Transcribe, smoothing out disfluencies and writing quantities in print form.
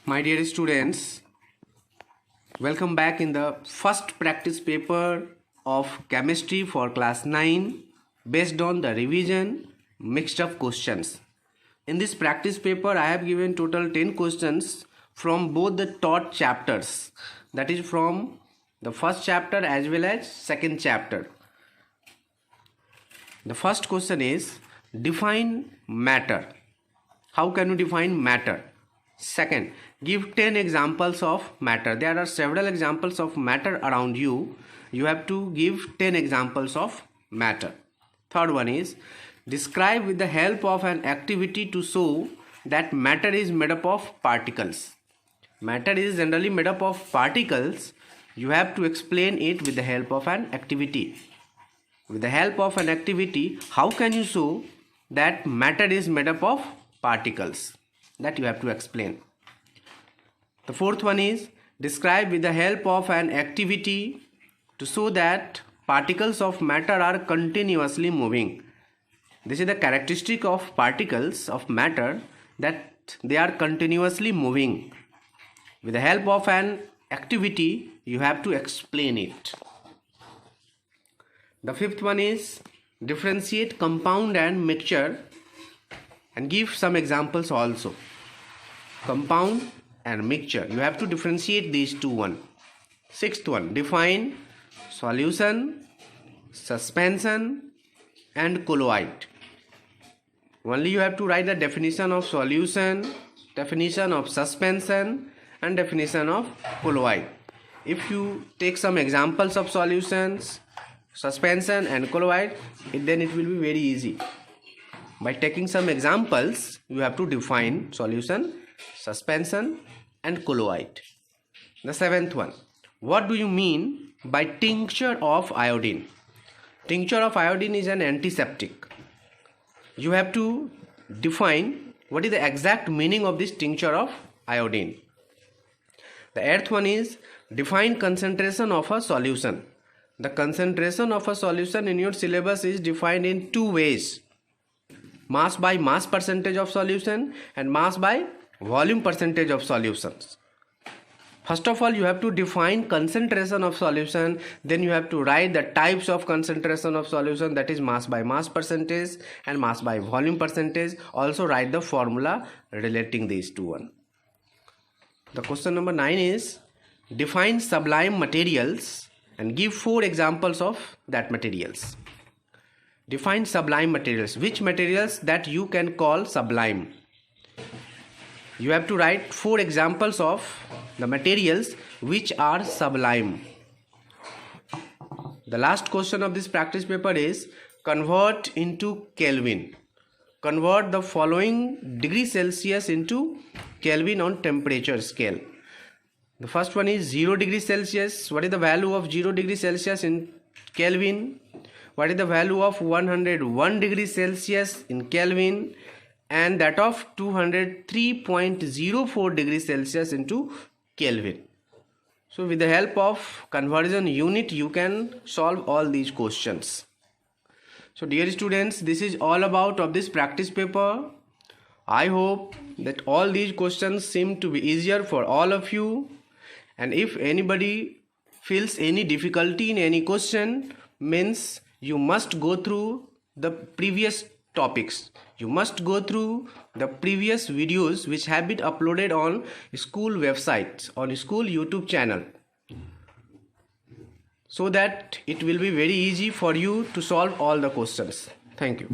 My dear students, welcome back in the first practice paper of chemistry for class 9 based on the revision mixed up questions. In this practice paper, I have given total 10 questions from both the taught chapters, that is from the first chapter as well as second chapter. The first question is define matter. How can you define matter? Second, give 10 examples of matter. There are several examples of matter around you. You have to give 10 examples of matter. Third one is describe with the help of an activity to show that matter is made up of particles. Matter is generally made up of particles. You have to explain it with the help of an activity. With the help of an activity, how can you show that matter is made up of particles? That you have to explain. The fourth one is describe with the help of an activity to show that particles of matter are continuously moving. This is the characteristic of particles of matter, that they are continuously moving. With the help of an activity, you have to explain it. The fifth one is differentiate compound and mixture and give some examples also. Compound and mixture, you have to differentiate these two. Sixth one, define solution, suspension and colloid. Only you have to write the definition of solution, definition of suspension and definition of colloid. If you take some examples of solutions, suspension and colloid, then it will be very easy. By taking some examples, you have to define solution, suspension and colloid. The seventh one, what do you mean by tincture of iodine? Tincture of iodine is an antiseptic. You have to define what is the exact meaning of this tincture of iodine. The eighth one is define concentration of a solution. The concentration of a solution in your syllabus is defined in two ways: mass by mass percentage of solution and mass by volume percentage of solutions. First of all, you have to define concentration of solution, then you have to write the types of concentration of solution, that is mass by mass percentage and mass by volume percentage. Also write the formula relating these two. The question number 9 is define sublime materials and give 4 examples of that materials. Define sublime materials. Which materials that you can call sublime? You have to write 4 examples of the materials which are sublime. The last question of this practice paper is convert into Kelvin. Convert the following degree Celsius into Kelvin on temperature scale. The first one is 0 degree Celsius. What is the value of 0 degree Celsius in Kelvin? What is the value of 101 degrees Celsius in Kelvin, and that of 203.04 degrees Celsius into Kelvin. So with the help of conversion unit, you can solve all these questions. So dear students, this is all about of this practice paper. I hope that all these questions seem to be easier for all of you, and if anybody feels any difficulty in any question, means you must go through the previous topics. You must go through the previous videos which have been uploaded on school websites, on school YouTube channel, so that it will be very easy for you to solve all the questions. Thank you.